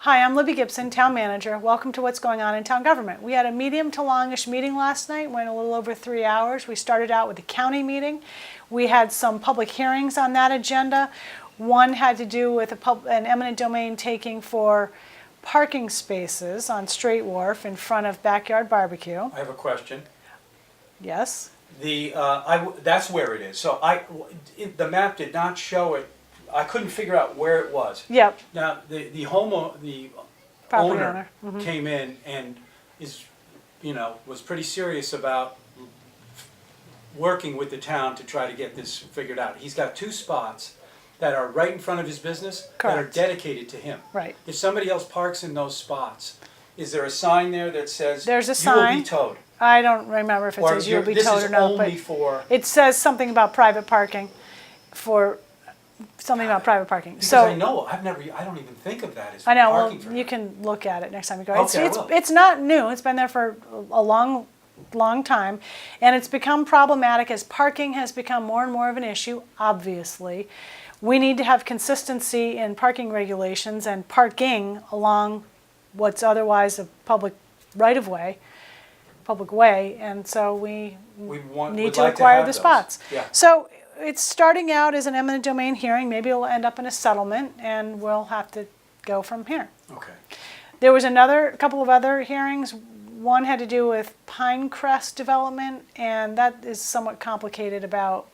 Hi, I'm Libby Gibson, Town Manager. Welcome to What's Going On in Town Government. We had a medium to longish meeting last night, went a little over 3 hours. We started out with a county meeting. We had some public hearings on that agenda. One had to do with an eminent domain taking for parking spaces on Straight Wharf in front of Backyard Barbecue. I have a question. Yes? That's where it is. So the map did not show it. I couldn't figure out where it was. Yep. Now the Property owner owner. came in and was pretty serious about working with the town to try to get this figured out. He's got 2 spots that are right in front of his business that are Correct. dedicated to him. Right. If somebody else parks in those spots, is there a sign there that says There's a you sign. will be towed? I don't remember if it says you'll be towed or not, but it says something about private parking about private parking. Because so I know I don't even think of that as I know. parking Well, for you him. can look at it next time you go. Okay, I will. It's not new. It's been there for a long time, and it's become problematic as parking has become more and more of an issue. Obviously, we need to have consistency in parking regulations and parking along what's otherwise a public right-of-way, public way, and so we need to acquire the spots. Yeah. So it's starting out as an eminent domain hearing. Maybe it'll end up in a settlement, and we'll have to go from here. Okay. There was a couple of other hearings. One had to do with Pinecrest development, and that is somewhat complicated about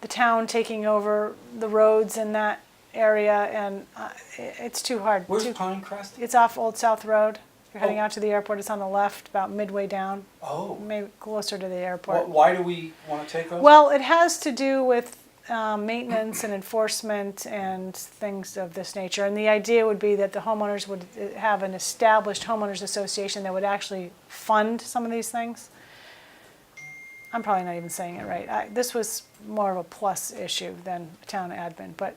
the town taking over the roads in that area, and it's too hard. Where's Pinecrest? It's off Old South Road. You're heading Oh. out to the airport. It's on the left, about midway down, Oh. maybe closer to the airport. Why do we want to take those? Well, it has to do with maintenance and enforcement and things of this nature. And the idea would be that the homeowners would have an established homeowners association that would actually fund some of these things. I'm probably not even saying it right. This was more of a plus issue than a town admin, but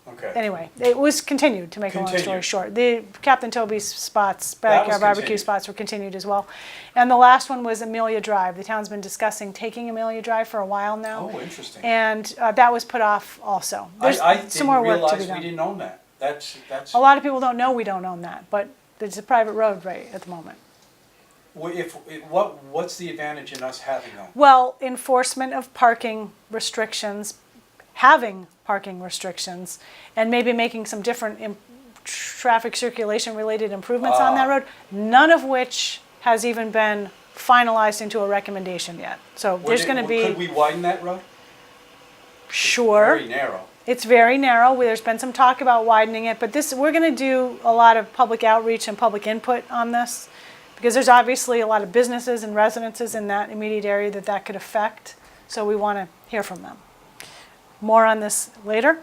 Okay. anyway, it was continued, to make a long story Continued. short. The Captain Toby's spots, That was backyard barbecue continued. spots were continued as well. And the last one was Amelia Drive. The town's been discussing taking Amelia Drive for a while now. Oh, interesting. And that was put off also. There's I didn't some more work to be realize we done. didn't own that. That's A lot of people don't know we don't own that, but it's a private road right at the moment. What's the advantage in us having that? Well, enforcement of parking restrictions, having parking restrictions, and maybe making some different traffic circulation related improvements on that road, none of which has even been finalized into a recommendation yet. So there's going to be... Could we widen that road? Sure. It's very narrow. It's very narrow. There's been some talk about widening it, but we're going to do a lot of public outreach and public input on this, because there's obviously a lot of businesses and residences in that immediate area that could affect. So we want to hear from them. More on this later.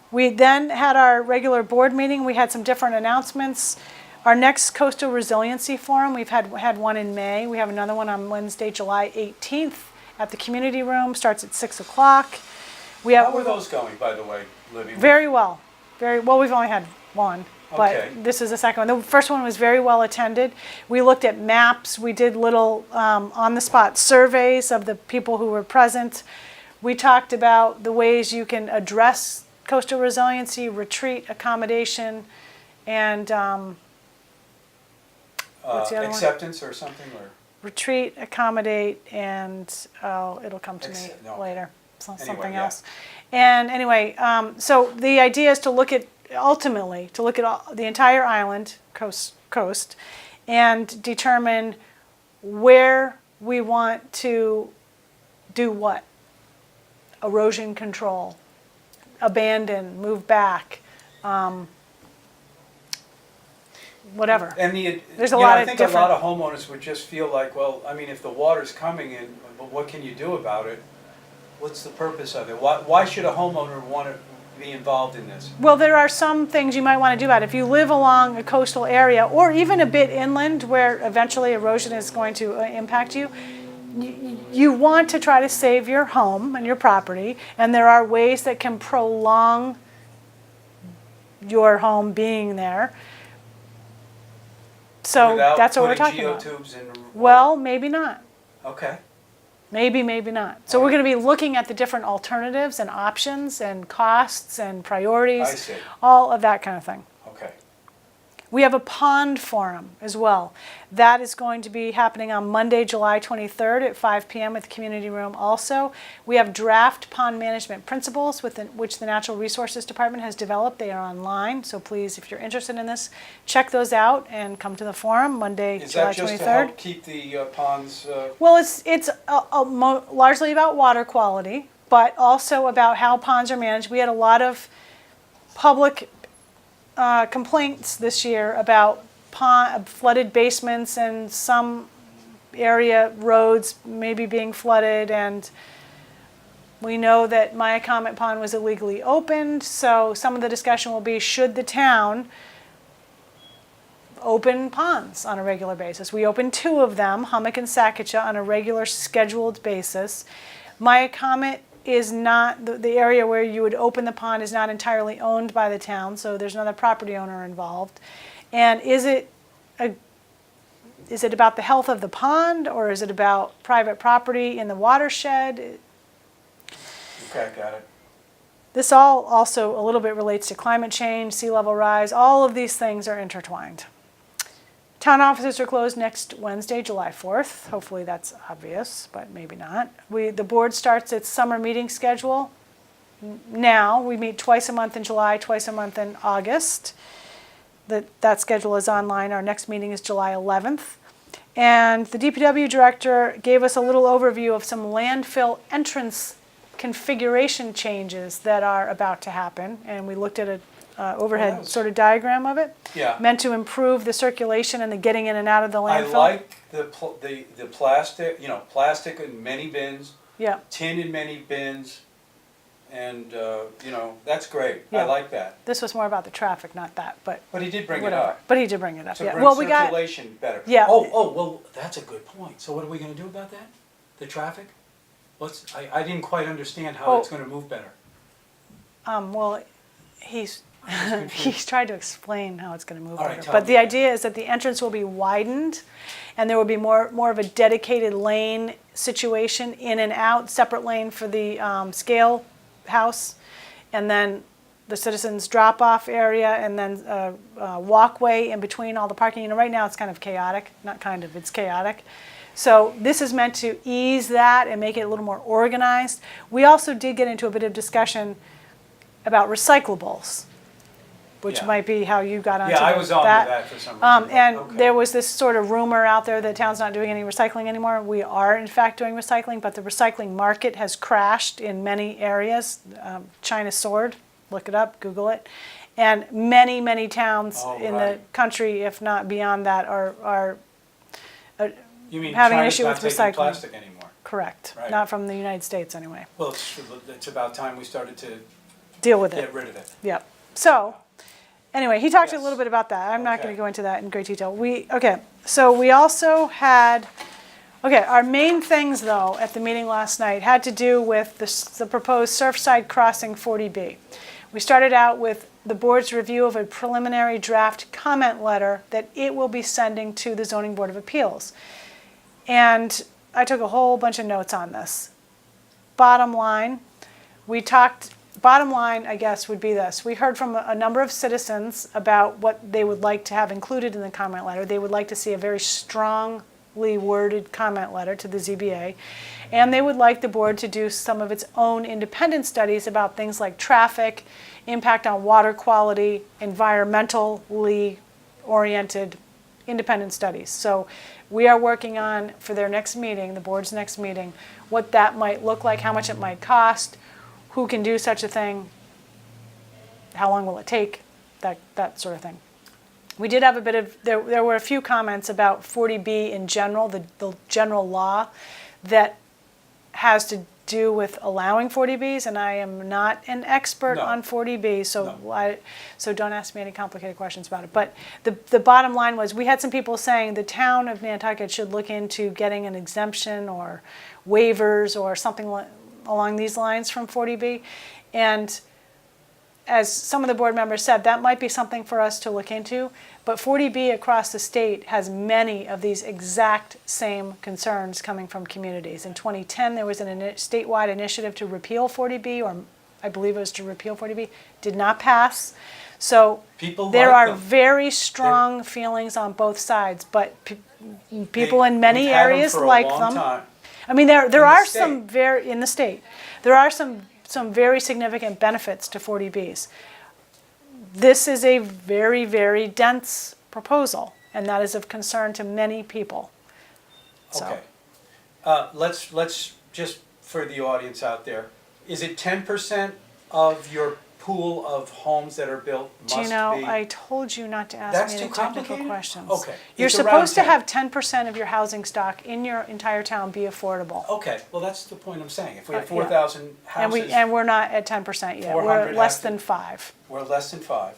We then had our regular board meeting. We had some different announcements. Our next Coastal Resiliency Forum, we've had one in May. We have another one on Wednesday, July 18th at the community room. Starts at 6 o'clock. How are those going, by the way, Libby? Very well. Very well. We've only had one, but Okay. this is the second one. The first one was very well attended. We looked at maps. We did little on-the-spot surveys of the people who were present. We talked about the ways you can address coastal resiliency, retreat, accommodation, and what's the other one? Acceptance or something? Or? Retreat, accommodate, and it'll come to me No. Anyway, something yeah. else. And anyway, so the idea is to look at the entire island coast and determine where we want to do what. Erosion control, abandon, move back, whatever. And There's a lot I of think different- a lot of homeowners would just feel like, well, I mean, if the water's coming in, what can you do about it? What's the purpose of it? Why should a homeowner want to be involved in this? Well, there are some things you might want to do about it. If you live along a coastal area or even a bit inland where eventually erosion is going to impact you, you want to try to save your home and your property, and there are ways that can prolong your home being there. So that's what we're talking about. Without putting geotubes in? Well, maybe not. Okay. Maybe, maybe not. So we're going to be looking at the different alternatives and options and costs and priorities, I see. all of that kind of thing. Okay. We have a pond forum as well. That is going to be happening on Monday, July 23rd at 5 p.m. at the community room also. We have draft pond management principles which the Natural Resources Department has developed. They are online, so please, if you're interested in this, check those out and come to the forum Monday, July 23rd. Is that just to help keep the ponds? Well, it's largely about water quality, but also about how ponds are managed. We had a lot of public complaints this year about flooded basements and some area roads maybe being flooded, and we know that Maya Comet Pond was illegally opened, so some of the discussion will be, should the town open ponds on a regular basis? We open 2 of them, Hummock and Sakatcha, on a regular scheduled basis. Maya Comet is not, the area where you would open the pond is not entirely owned by the town, so there's another property owner involved. And is it about the health of the pond, or is it about private property in the watershed? Okay, got it. This all also a little bit relates to climate change, sea level rise. All of these things are intertwined. Town offices are closed next Wednesday, July 4th. Hopefully that's obvious, but maybe not. The board starts its summer meeting schedule now. We meet twice a month in July, twice a month in August. That schedule is online. Our next meeting is July 11th. And the DPW director gave us a little overview of some landfill entrance configuration changes that are about to happen. And we looked at an overhead sort of diagram of it. Yeah. Meant to improve the circulation and the getting in and out of the landfill. I like the plastic, plastic in many bins, Yeah. tin in many bins, and, that's great. Yeah. I like that. This was more about the traffic, not that, but But he did bring whatever. it up. But he did bring it up, To yeah. bring Well, we got, circulation better. Yeah. Well, that's a good point. So what are we gonna do about that? The traffic? I didn't quite understand how it's gonna move better. well, he's he's tried to explain how it's going to move All right, better. tell But me. the idea is that the entrance will be widened, and there will be more of a dedicated lane situation, in and out, separate lane for the scale house, and then the citizens drop-off area, and then a walkway in between all the parking. Right now it's kind of chaotic. Not kind of, it's chaotic. So this is meant to ease that and make it a little more organized. We also did get into a bit of discussion about recyclables, which Yeah. might be how you got onto Yeah, I was on to that for some reason. and Okay. there was this sort of rumor out there that town's not doing any recycling anymore. We are in fact doing recycling, but the recycling market has crashed in many areas. China soared, look it up, Google it. And many, many towns in the country, if not beyond that, are You mean having an China's issue not with taking recycling. plastic anymore? correct. Right. Not from the United States anyway. Well, it's about time we started to Deal with it. get rid of it. Yep. So, anyway, he talked a Yes. little bit about that. I'm not Okay. going to go into that in great detail. So we also had, our main things though at the meeting last night had to do with the proposed Surfside Crossing 40B. We started out with the board's review of a preliminary draft comment letter that it will be sending to the Zoning Board of Appeals. And I took a whole bunch of notes on this. Bottom line, I guess, would be this. We heard from a number of citizens about what they would like to have included in the comment letter. They would like to see a very strongly worded comment letter to the ZBA. And they would like the board to do some of its own independent studies about things like traffic, impact on water quality, environmentally oriented independent studies. So we are working on, for their next meeting, the board's next meeting, what that might look like, how much it might cost, who can do such a thing, how long will it take, that sort of thing. We did have a bit of, there were a few comments about 40B in general, the general law that has to do with allowing 40Bs, and I am not an expert No. on 40B, so No. so don't ask me any complicated questions about it. But the bottom line was, we had some people saying the town of Nantucket should look into getting an exemption or waivers or something along these lines from 40B. And as some of the board members said, that might be something for us to look into. But 40B across the state has many of these exact same concerns coming from communities. In 2010, there was a statewide initiative to repeal 40B, or I believe it was to repeal 40B, did not pass. So People there like are them. very strong feelings on both sides, but people in many We've had 'em areas for a like long them. time. I mean, there In the are state. some very, in the state, there are some very significant benefits to 40Bs. This is a very, very dense proposal, and that is of concern to many people. So, Okay. Let's just, for the audience out there, is it 10% of your pool of homes that are built must be? Gino, I told you not to ask That's me too any technical complicated? questions. Okay. You're It's around supposed to 10. have 10% of your housing stock in your entire town be affordable. Okay, well, that's the point I'm saying. If we have Yeah. 4,000 And houses, we're not at 10% yet. We're 400 at less have to- than 5. we're less than 5.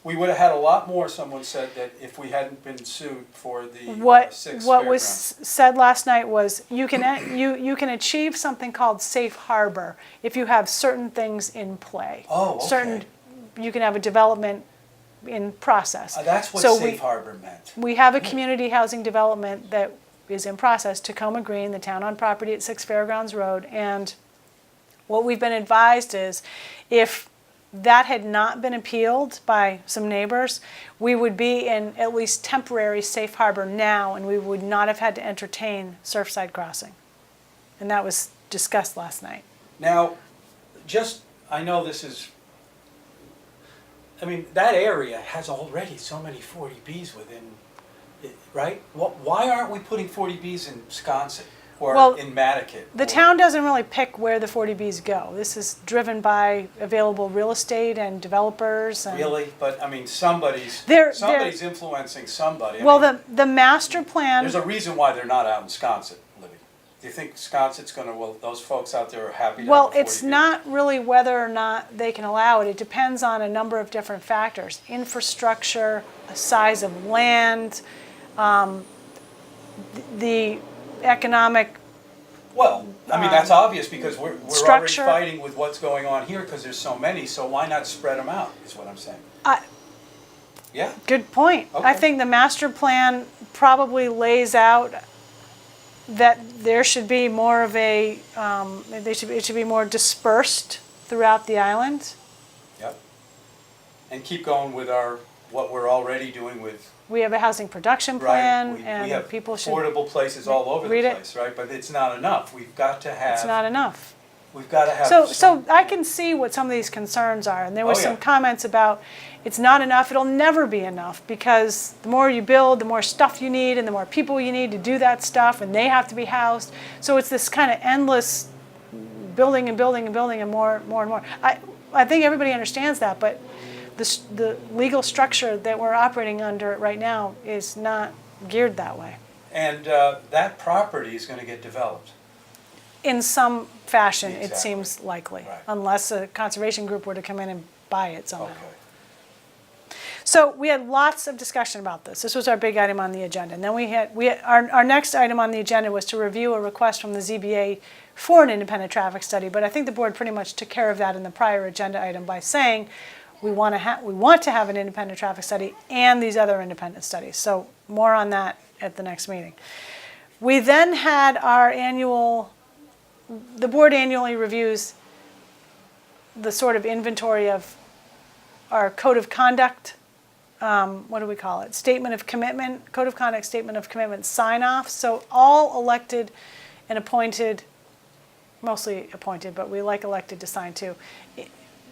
We would have had a lot more, someone said, that if we hadn't been sued for the What 6 what was fairgrounds. said last night was you can achieve something called safe harbor if you have certain things in play. Oh, okay. Certain, you can have a development in process. That's what So safe harbor meant. we have a community housing development that is in process, Tacoma Green, the town-owned property at 6 Fairgrounds Road, and what we've been advised is if that had not been appealed by some neighbors, we would be in at least temporary safe harbor now, and we would not have had to entertain Surfside Crossing. And that was discussed last night. Now, I know this is, I mean, that area has already so many 40Bs within it, right? Why aren't we putting 40Bs in Wisconsin Well, or in Mattocket? The town doesn't really pick where the 40Bs go. This is driven by available real estate and developers. And Really? But, I mean, somebody's influencing somebody. I Well, mean, the master plan. there's a reason why they're not out in Wisconsin, Libby. Do you think Wisconsin's gonna, well, those folks out there are happy to Well, have a 40B? it's not really whether or not they can allow it. It depends on a number of different factors. Infrastructure, size of land, the economic, Well, I mean, that's obvious because we're already structure. fighting with what's going on here because there's so many, so why not spread them out, is what I'm saying. Yeah? good point. I Okay. think the master plan probably lays out that there should be more of a, it should be more dispersed throughout the island. Yep. And keep going with what we're already doing with, We have a housing production right? plan, We and have people should, affordable places all over read the it. place, right? But it's not enough. We've got to have. it's not enough. We've got to have. So I can see what some of these concerns are, and there were Oh, yeah. some comments about it's not enough, it'll never be enough, because the more you build, the more stuff you need, and the more people you need to do that stuff, and they have to be housed. So it's this kind of endless building and building and building and more and more. I think everybody understands that, but the legal structure that we're operating under right now is not geared that way. And that property is going to get developed. In some fashion, it Exactly. seems likely, Right. unless a conservation group were to come in and buy it somehow. Okay. So we had lots of discussion about this. This was our big item on the agenda. And then our next item on the agenda was to review a request from the ZBA for an independent traffic study. But I think the board pretty much took care of that in the prior agenda item by saying we want to have an independent traffic study and these other independent studies. So more on that at the next meeting. We then had the board annually reviews the sort of inventory of our code of conduct, what do we call it? Statement of commitment, code of conduct, statement of commitment sign-off. So all elected and appointed, mostly appointed, but we like elected to sign too,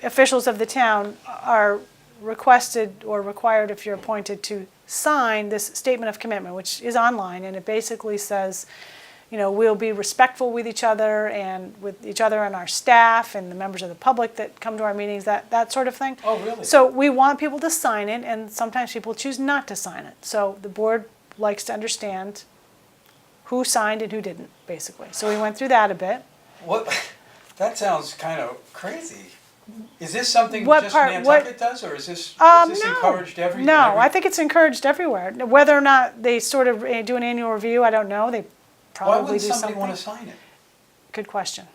officials of the town are requested or required, if you're appointed, to sign this statement of commitment, which is online, and it basically says, we'll be respectful with each other and our staff and the members of the public that come to our meetings, that sort of thing. Oh, really? So we want people to sign it, and sometimes people choose not to sign it. So the board likes to understand who signed and who didn't, basically. So we went through that a bit. What? That sounds kind of crazy. Is this something What just part- Nantucket does, or is this No. encouraged every? No, I think it's encouraged everywhere. Whether or not they sort of do an annual review, I don't know. They Why probably wouldn't do somebody something. want to sign it? Good question.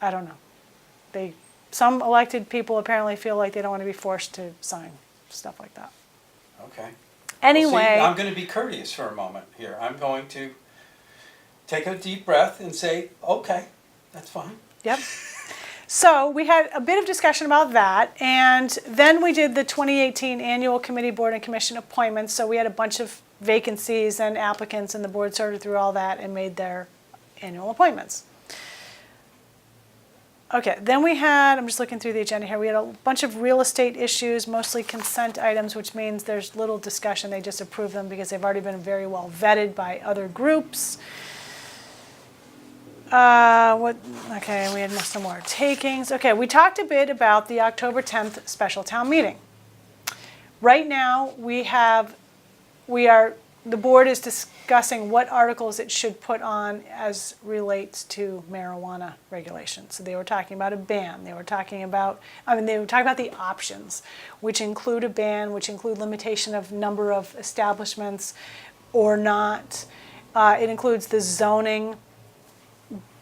I don't know. Some elected people apparently feel like they don't want to be forced to sign stuff like that. Okay. Anyway, Well, see, I'm going to be courteous for a moment here. I'm going to take a deep breath and say, okay, that's fine. yep. So we had a bit of discussion about that, and then we did the 2018 annual committee, board, and commission appointments. So we had a bunch of vacancies and applicants, and the board sorted through all that and made their annual appointments. Okay, then we had, I'm just looking through the agenda here, we had a bunch of real estate issues, mostly consent items, which means there's little discussion. They just approve them because they've already been very well vetted by other groups. Okay, we had some more takings. Okay, we talked a bit about the October 10th special town meeting. Right now, the board is discussing what articles it should put on as relates to marijuana regulations. So they were talking about a ban. They were talking about the options, which include a ban, which include limitation of number of establishments or not. It includes the zoning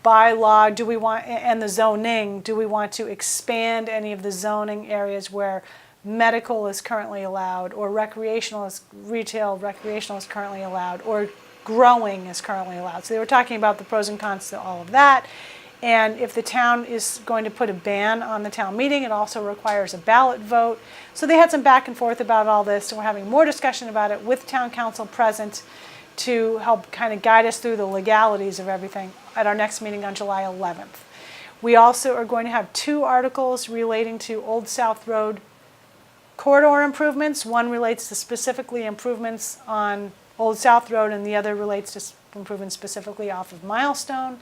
bylaw, and the zoning, do we want to expand any of the zoning areas where medical is currently allowed, or recreational is currently allowed, or growing is currently allowed. So they were talking about the pros and cons to all of that. And if the town is going to put a ban on the town meeting, it also requires a ballot vote. So they had some back and forth about all this, and we're having more discussion about it with town council present to help kind of guide us through the legalities of everything at our next meeting on July 11th. We also are going to have 2 articles relating to Old South Road corridor improvements. One relates to specifically improvements on Old South Road, and the other relates to improvements specifically off of Milestone.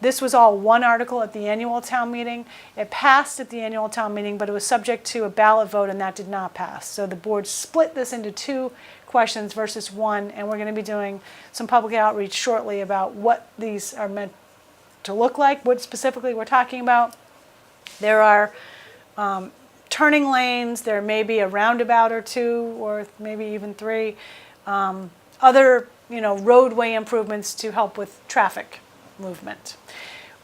This was all one article at the annual town meeting. It passed at the annual town meeting, but it was subject to a ballot vote, and that did not pass. So the board split this into 2 questions versus 1, and we're going to be doing some public outreach shortly about what these are meant to look like, what specifically we're talking about. There are turning lanes, there may be a roundabout or 2, or maybe even 3. Other roadway improvements to help with traffic movement.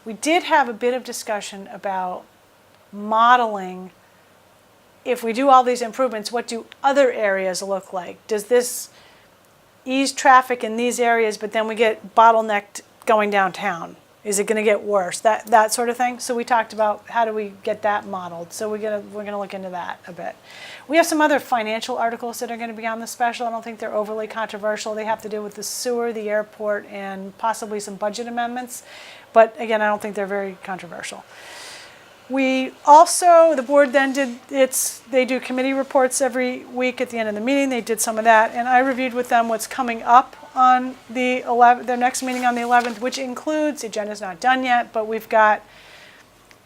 We did have a bit of discussion about modeling. If we do all these improvements, what do other areas look like? Does this ease traffic in these areas, but then we get bottlenecked going downtown? Is it going to get worse? That sort of thing. So we talked about how do we get that modeled. So we're gonna look into that a bit. We have some other financial articles that are going to be on the special. I don't think they're overly controversial. They have to do with the sewer, the airport, and possibly some budget amendments. But again, I don't think they're very controversial. We also, the board then they do committee reports every week at the end of the meeting. They did some of that, and I reviewed with them what's coming up on their next meeting on the 11th, which includes, the agenda's not done yet, but we've got,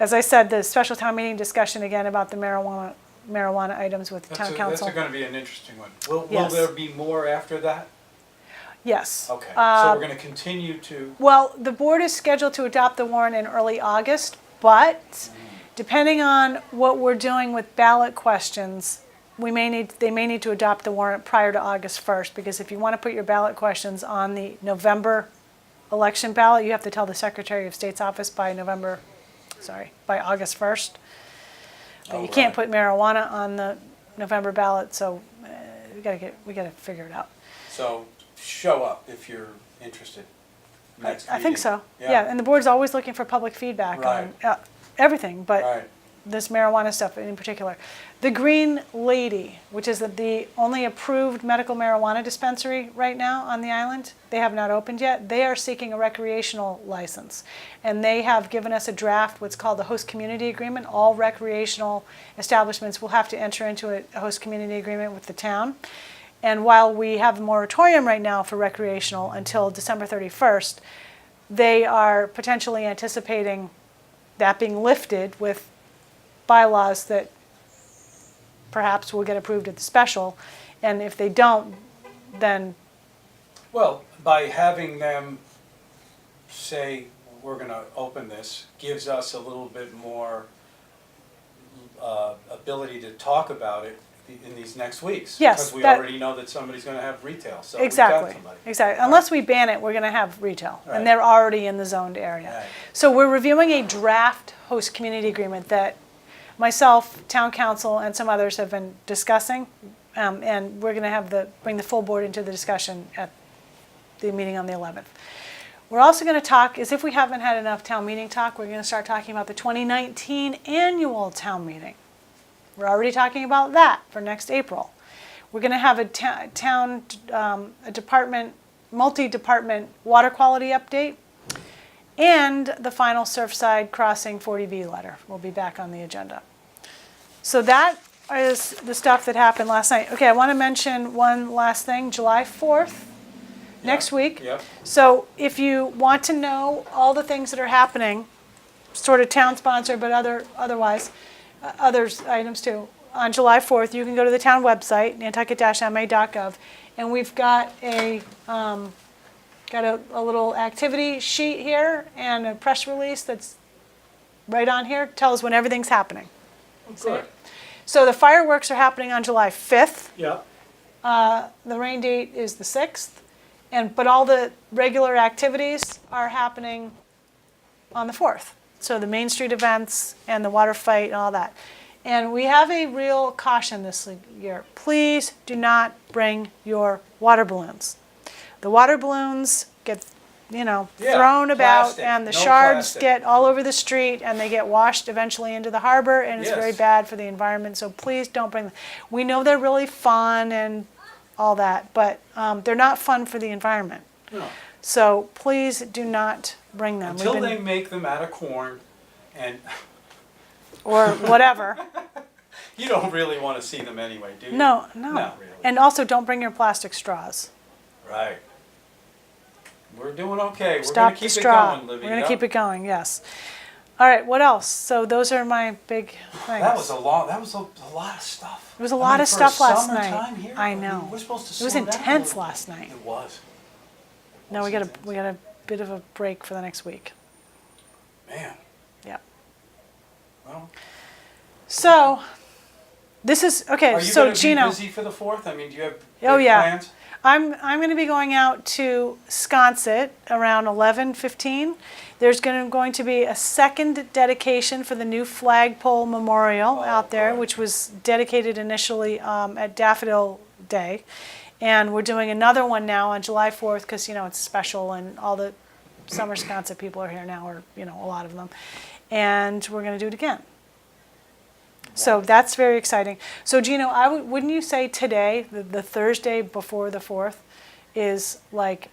as I said, the special town meeting discussion again about the marijuana items with town council. That's going to be an interesting one. Will Yes. there be more after that? Yes. Okay, so we're going to continue to... Well, the board is scheduled to adopt the warrant in early August, but depending on what we're doing with ballot questions, they may need to adopt the warrant prior to August 1st, because if you want to put your ballot questions on the November election ballot, you have to tell the Secretary of State's office by August 1st. But you can't put marijuana on the November ballot, so we gotta figure it out. So show up if you're interested. I think so. Yeah, and the board's always looking for public feedback on everything, but this marijuana stuff in particular. The Green Lady, which is the only approved medical marijuana dispensary right now on the island, they have not opened yet. They are seeking a recreational license, and they have given us a draft, what's called the host community agreement. All recreational establishments will have to enter into a host community agreement with the town. And while we have a moratorium right now for recreational until December 31st, they are potentially anticipating that being lifted with bylaws that perhaps will get approved at the special. And if they don't, then... Well, by having them say, we're going to open this, gives us a little bit more ability to talk about it in these next weeks. Yes. Because we already know that somebody's going to have retail, so Exactly. we've got somebody. Exactly. Unless we ban it, we're going to have retail, Right. and they're already in the zoned area. Right. So we're reviewing a draft host community agreement that myself, town council, and some others have been discussing, and we're going to bring the full board into the discussion at the meeting on the 11th. We're also going to talk, as if we haven't had enough town meeting talk, we're going to start talking about the 2019 annual town meeting. We're already talking about that for next April. We're going to have a department, multi-department water quality update, and the final Surfside Crossing 40B letter will be back on the agenda. So that is the stuff that happened last night. Okay, I want to mention one last thing, July 4th. Next week. Yep. So if you want to know all the things that are happening, sort of town sponsored, but otherwise, others items too, on July 4th, you can go to the town website, nantucket-ma.gov, and we've got a little activity sheet here and a press release that's right on here. Tells when everything's happening. Good. So the fireworks are happening on July 5th. Yep. The rain date is the 6th. But all the regular activities are happening on the 4th. So the Main Street events and the water fight and all that. And we have a real caution this year. Please do not bring your water balloons. The water balloons get, thrown about, plastic, and the no shards plastic. get all over the street, and they get washed eventually into the harbor, and it's Yes. very bad for the environment. So please don't bring them. We know they're really fun and all that, but they're not fun for the environment. No. So please do not bring them. Until they make them out of corn, and or whatever. you don't really want to see them anyway, do you? No. Not really. And also don't bring your plastic straws. Right. We're doing okay. We're Stop going the to keep it straw. going, Libby. We're going to keep it going, yes. All right, what else? So those are my big things. That was a lot of stuff. It was a lot of stuff last night. Summertime here, I know. we're supposed to It was slow down a intense little. last night. It was. Now we was got a bit of a break for the next week. Man. Yep. Well, So this is okay. are you So going to be Gino, busy for the 4th? I mean, do you have Oh, big yeah. plans? I'm going to be going out to Sconset around 11:15. There's going to be a second dedication for the new flagpole memorial out there, good. which was dedicated initially at Daffodil Day. And we're doing another one now on July 4th because, it's special and all the summer Sconset people are here now, or, a lot of them. And we're going to do it again. So that's very exciting. So Gino, wouldn't you say today, the Thursday before the 4th, is like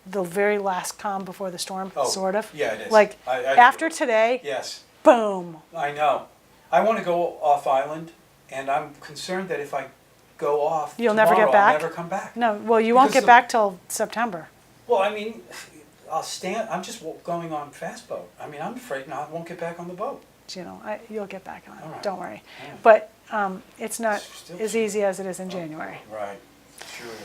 the very last calm before the storm, Oh, sort of? yeah, it is. Like I after feel it. today, Yes, boom. I know. I want to go off island, and I'm concerned that if I go off You'll never tomorrow, get back? I'll never come back. No, well, you won't Because get back till September. Well, I mean, I'm just going on fast boat. I mean, I'm afraid I won't get back on the boat. You'll get back on it. All right. Don't worry. Yeah. But it's not Still as easy as it is in January. Right, sure is.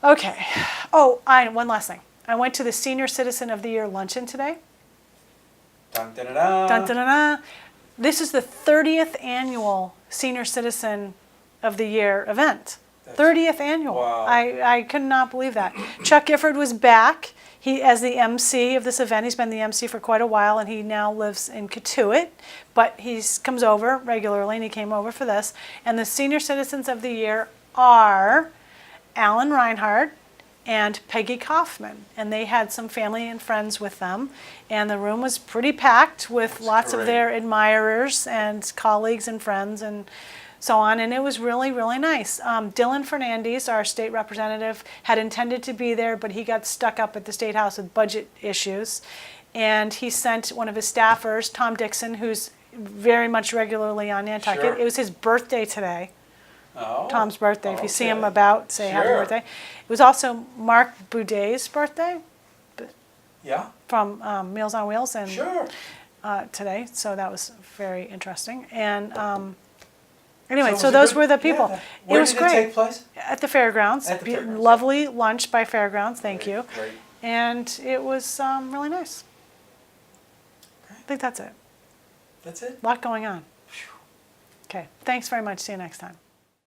Okay. Oh, one last thing. I went to the Senior Citizen of the Year luncheon today. Dun, dun, dun, dun. Dun, dun, dun, dun. This is the 30th annual Senior Citizen of the Year event. That's- 30th annual. Wow. I could not believe that. Chuck Gifford was back. He, as the MC of this event, he's been the MC for quite a while, and he now lives in Katuitt, but he comes over regularly, and he came over for this. And the Senior Citizens of the Year are Alan Reinhardt and Peggy Kaufman, and they had some family and friends with them, and the room was pretty packed with lots of great. their admirers and colleagues and friends and so on, and it was really, really nice. Dylan Fernandez, our state representative, had intended to be there, but he got stuck up at the State House with budget issues, and he sent one of his staffers, Tom Dixon, who's very much regularly on Nantucket. Sure. It was his birthday today. Oh, Tom's birthday. If you see him okay. about, say happy Sure. birthday. It was also Mark Boudet's birthday Yeah, from Meals on Wheels and sure. today, so that was very interesting. And anyway, it so was a those good- were the people. yeah, It where was did great. it take place? At the fairgrounds. At the fairgrounds, yeah. Lovely lunch by Fairgrounds. Thank you. Great. And it was really nice. Okay. I think that's it. That's it. A lot going on. Okay. Thanks very much. See you next time.